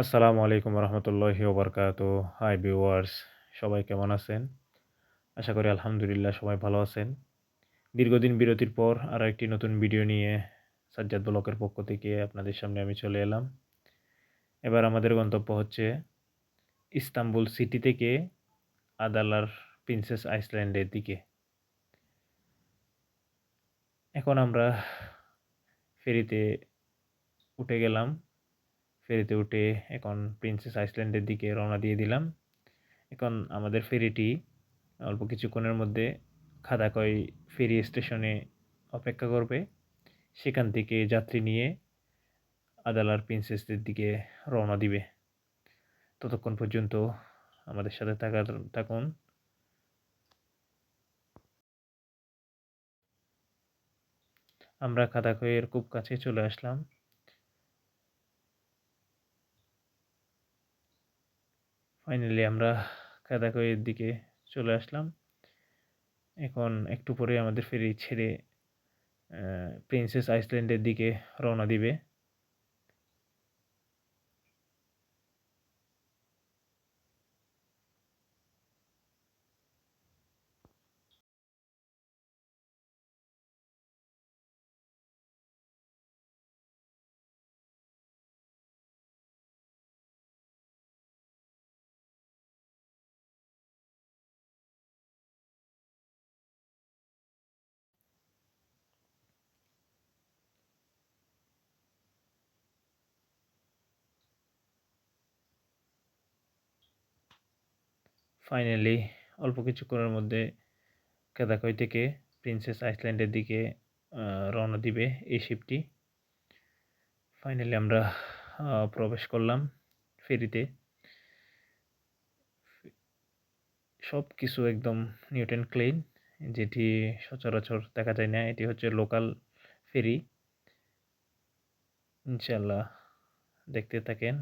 আসসালামু আলাইকুম রহমতুল্লাহি ওবরকাতুহ। হাই ভিউয়ার্স, সবাই কেমন আছেন? আশা করি আলহামদুলিল্লাহ সবাই ভালো আছেন। দীর্ঘদিন বিরতির পর আরও একটি নতুন ভিডিও নিয়ে সাজ্জাদ ব্লগের পক্ষ থেকে আপনাদের সামনে আমি চলে এলাম। এবার আমাদের গন্তব্য হচ্ছে ইস্তাম্বুল সিটি থেকে আদালার প্রিন্সেস আইসল্যান্ডের দিকে। এখন আমরা ফেরিতে উঠে গেলাম। ফেরিতে উঠে এখন প্রিন্সেস আইসল্যান্ডের দিকে রওনা দিয়ে দিলাম। এখন আমাদের ফেরিটি অল্প কিছুক্ষণের মধ্যে খাদাকই ফেরি স্টেশনে অপেক্ষা করবে। সেখান থেকে যাত্রী নিয়ে আদালার প্রিন্সেসদের দিকে রওনা দিবে। ততক্ষণ পর্যন্ত আমাদের সাথে থাকুন। আমরা খাদাকইয়ের খুব কাছে চলে আসলাম। ফাইনালি আমরা খাদাকইয়ের দিকে চলে আসলাম। এখন একটু পরে আমাদের ফেরি ছেড়ে প্রিন্সেস আইসল্যান্ডের দিকে রওনা দিবে। ফাইনালি অল্প কিছুক্ষণের মধ্যে খাদাকই থেকে প্রিন্সেস আইসল্যান্ডের দিকে রওনা দিবে এই শিপটি। ফাইনালি আমরা প্রবেশ করলাম ফেরিতে। সব কিছু একদম নিট অ্যান্ড ক্লিন, যেটি সচরাচর দেখা যায় না। এটি হচ্ছে লোকাল ফেরি। ইনশাল্লাহ দেখতে থাকেন।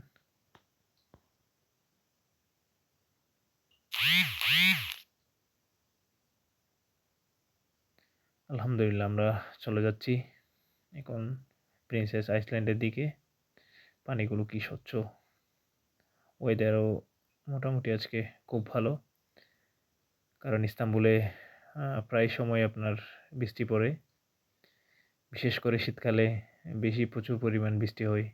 আলহামদুলিল্লাহ আমরা চলে যাচ্ছি এখন প্রিন্সেস আইসল্যান্ডের দিকে। পানিগুলো কি স্বচ্ছ, ওয়েদারও মোটামুটি আজকে খুব ভালো। কারণ ইস্তাম্বুলে প্রায় সময় আপনার বৃষ্টি পড়ে, বিশেষ করে শীতকালে প্রচুর পরিমাণ বৃষ্টি হয়।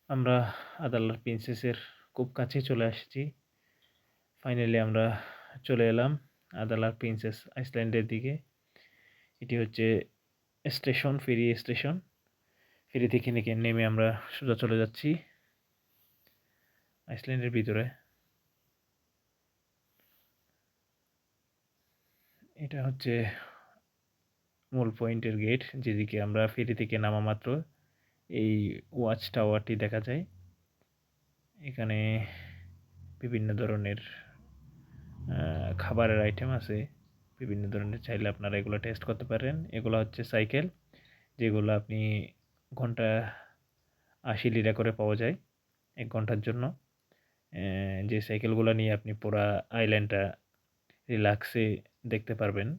আমরা আদালার প্রিন্সেসের খুব কাছে চলে আসছি। ফাইনালি আমরা চলে এলাম আদালার প্রিন্সেস আইসল্যান্ডের দিকে। এটি হচ্ছে স্টেশন, ফেরি স্টেশন। ফেরি থেকে নেমে আমরা সোজা চলে যাচ্ছি আইসল্যান্ডের ভিতরে। এটা হচ্ছে মূল পয়েন্টের গেট, যেদিকে আমরা ফেরি থেকে নামা মাত্র এই ওয়াচ টাওয়ারটি দেখা যায়। এখানে বিভিন্ন ধরনের খাবারের আইটেম আছে, বিভিন্ন ধরনের। চাইলে আপনারা এগুলো টেস্ট করতে পারেন। এগুলো হচ্ছে সাইকেল, যেগুলো আপনি ঘন্টা 80 লিরা করে পাওয়া যায় 1 ঘন্টার জন্য। যে সাইকেলগুলো নিয়ে আপনি পুরা আইল্যান্ডটা রিল্যাক্সে দেখতে পারবেন।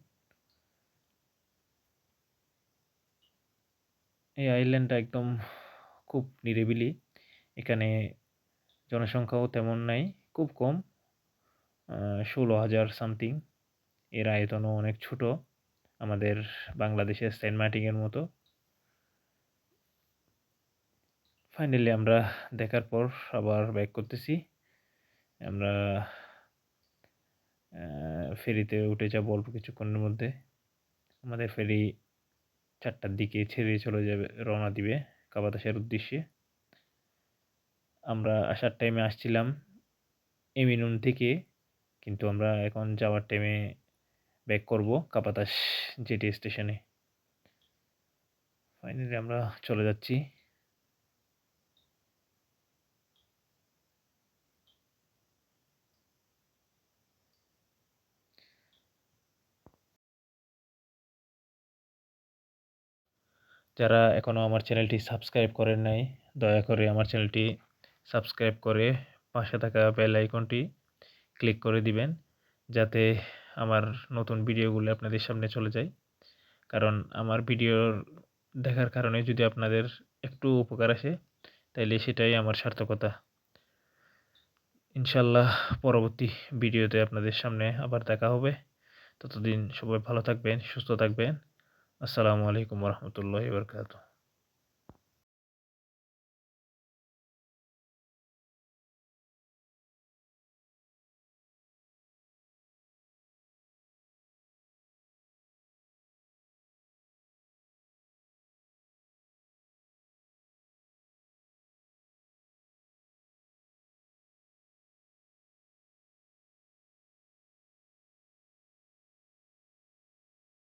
এই আইল্যান্ডটা একদম খুব নিরিবিলি। এখানে জনসংখ্যাও তেমন নাই, খুব কম, 16,000 সামথিং। এর আয়তনও অনেক ছোট, আমাদের বাংলাদেশের সেন্ট মার্টিনের মতো। ফাইনালি আমরা দেখার পর আবার ব্যাক করতেছি। আমরা ফেরিতে উঠে যাব অল্প কিছুক্ষণের মধ্যে। আমাদের ফেরি 4টার দিকে ছেড়ে চলে যাবে, রওনা দিবে কাবাতাসের উদ্দেশ্যে। আমরা আসার টাইমে আসছিলাম এমিনুন থেকে, কিন্তু আমরা এখন যাওয়ার টাইমে ব্যাক করব কাপাতাস জেটি স্টেশনে। ফাইনালি আমরা চলে যাচ্ছি। যারা এখনও আমার চ্যানেলটি সাবস্ক্রাইব করেন নাই, দয়া করে আমার চ্যানেলটি সাবস্ক্রাইব করে পাশে থাকা বেল আইকনটি ক্লিক করে দিবেন, যাতে আমার নতুন ভিডিওগুলো আপনাদের সামনে চলে যায়। কারণ আমার ভিডিওর দেখার কারণে যদি আপনাদের একটু উপকার আসে, তাইলে সেটাই আমার সার্থকতা। ইনশাল্লাহ পরবর্তী ভিডিওতে আপনাদের সামনে আবার দেখা হবে। ততদিন সবাই ভালো থাকবেন, সুস্থ থাকবেন। আসসালামু আলাইকুম ওয়া রাহমাতুল্লাহি ওয়া বারাকাতুহু।